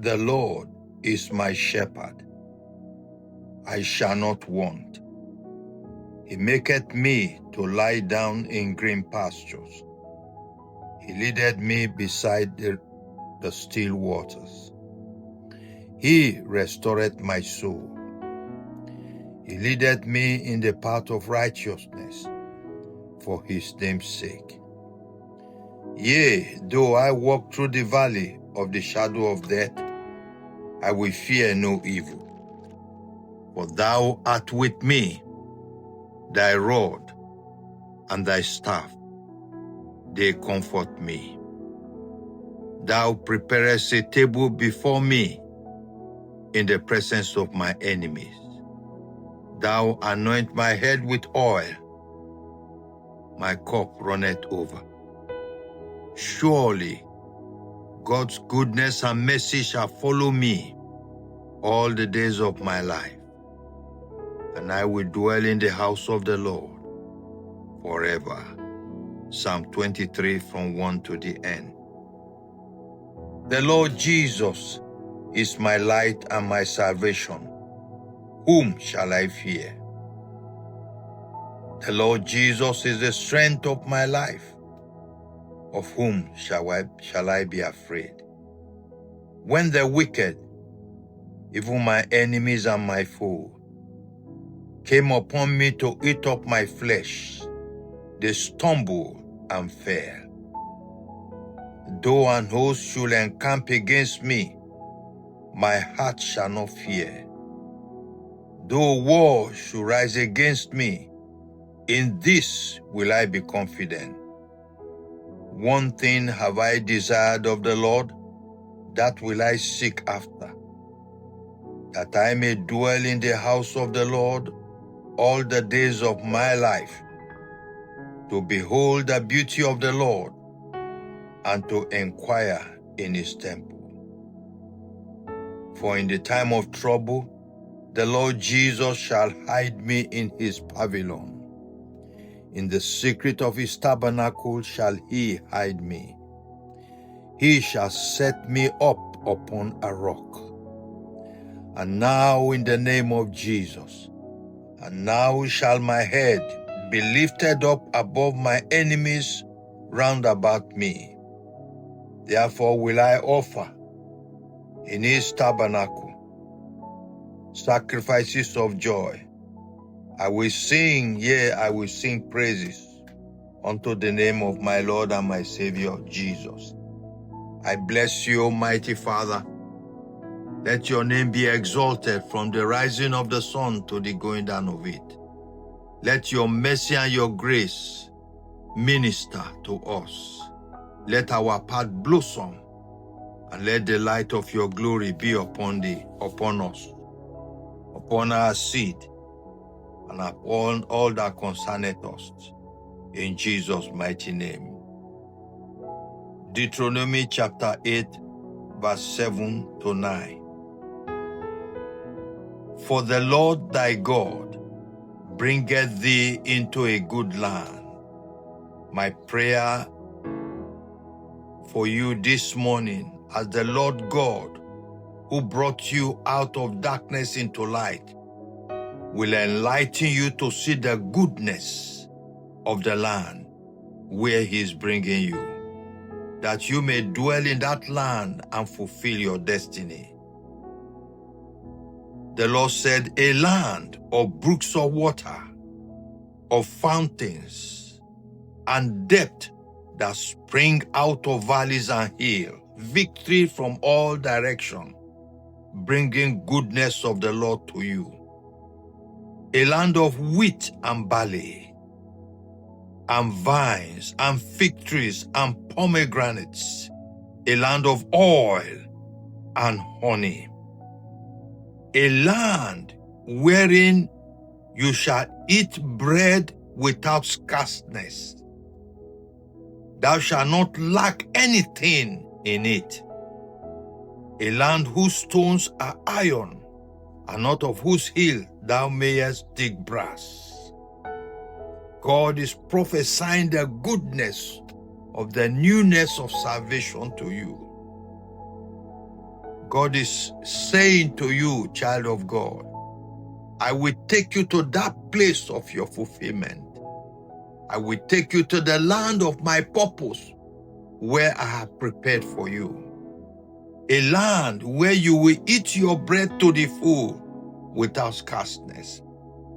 The Lord is my shepherd, I shall not want. He maketh me to lie down in green pastures. He leadeth me beside the still waters. He restoreth my soul. He leadeth me in the path of righteousness for his name's sake. Yea, though I walk through the valley of the shadow of death, I will fear no evil. For thou art with me, thy rod and thy staff, they comfort me. Thou preparest a table before me in the presence of my enemies. Thou anoint my head with oil, my cup runneth over. Surely God's goodness and mercy shall follow me all the days of my life, and I will dwell in the house of the Lord forever. Psalm 23 from 1 to the end. The Lord Jesus is my light and my salvation. Whom shall I fear? The Lord Jesus is the strength of my life. Of whom shall I be afraid? When the wicked, even my enemies and my foe, came upon me to eat up my flesh, they stumbled and fell. Though an host should encamp against me, my heart shall not fear. Though war should rise against me, in this will I be confident. One thing have I desired of the Lord, that will I seek after, that I may dwell in the house of the Lord all the days of my life, to behold the beauty of the Lord, and to inquire in his temple. For in the time of trouble, the Lord Jesus shall hide me in his pavilion. In the secret of his tabernacle shall he hide me. He shall set me up upon a rock. And now in the name of Jesus, and now shall my head be lifted up above my enemies round about me. Therefore will I offer in his tabernacle sacrifices of joy. I will sing, yea, I will sing praises unto the name of my Lord and my Savior, Jesus. I bless you, Almighty Father. Let your name be exalted from the rising of the sun to the going down of it. Let your mercy and your grace minister to us. Let our path blossom, and let the light of your glory be upon us, upon our seed, and upon all that concerneth us. In Jesus' mighty name. Deuteronomy chapter 8, verse 7 to 9. For the Lord thy God bringeth thee into a good land. My prayer for you this morning, as the Lord God who brought you out of darkness into light will enlighten you to see the goodness of the land where he is bringing you, that you may dwell in that land and fulfill your destiny. The Lord said, a land of brooks of water, of fountains, and depth that spring out of valleys and hills, victory from all directions, bringing goodness of the Lord to you. A land of wheat and barley, and vines, and fig trees, and pomegranates, a land of oil and honey, a land wherein you shall eat bread without scarceness. Thou shalt not lack anything in it. A land whose stones are iron, and not of whose hill thou mayest dig brass. God is prophesying the goodness of the newness of salvation to you. God is saying to you, child of God, I will take you to that place of your fulfillment. I will take you to the land of my purpose, where I have prepared for you. A land where you will eat your bread to the full without scarceness.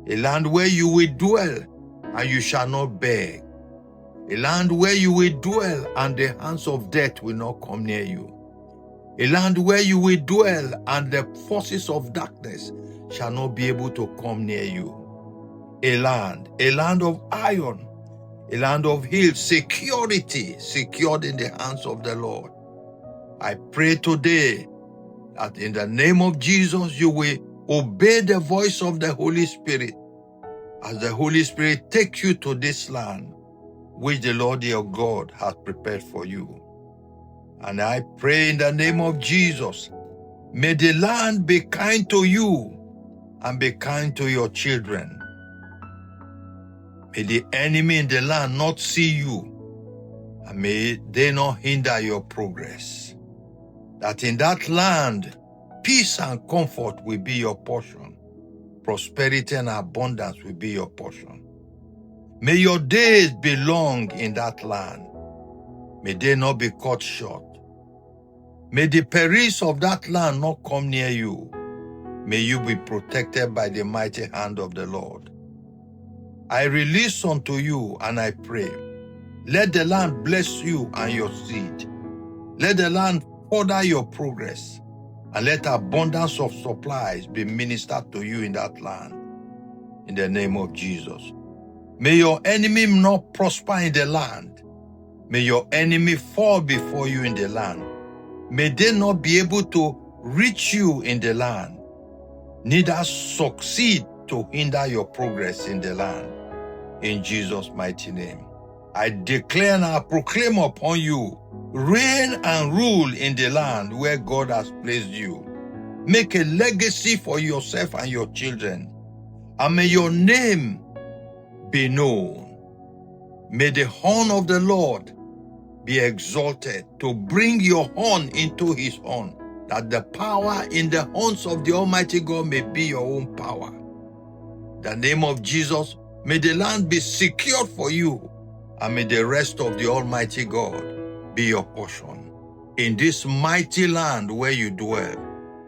A land where you will dwell and you shall not beg. A land where you will dwell and the hands of death will not come near you. A land where you will dwell and the forces of darkness shall not be able to come near you. A land of iron, a land of hills, security, secured in the hands of the Lord. I pray today that in the name of Jesus, you will obey the voice of the Holy Spirit as the Holy Spirit takes you to this land which the Lord your God has prepared for you. And I pray in the name of Jesus, may the land be kind to you and be kind to your children. May the enemy in the land not see you, and may they not hinder your progress. That in that land, peace and comfort will be your portion. Prosperity and abundance will be your portion. May your days be long in that land. May they not be cut short. May the perils of that land not come near you. May you be protected by the mighty hand of the Lord. I release unto you and I pray, let the land bless you and your seed. Let the land further your progress, and let abundance of supplies be ministered to you in that land. In the name of Jesus. May your enemy not prosper in the land. May your enemy fall before you in the land. May they not be able to reach you in the land, neither succeed to hinder your progress in the land. In Jesus' mighty name. I declare and I proclaim upon you, reign and rule in the land where God has placed you. Make a legacy for yourself and your children, and may your name be known. May the horn of the Lord be exalted to bring your horn into his horn, that the power in the horns of the Almighty God may be your own power. In the name of Jesus, may the land be secured for you, and may the rest of the Almighty God be your portion. In this mighty land where you dwell,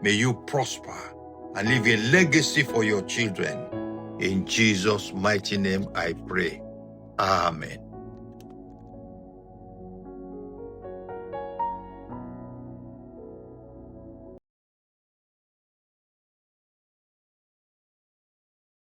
may you prosper and leave a legacy for your children. In Jesus' mighty name I pray. Amen.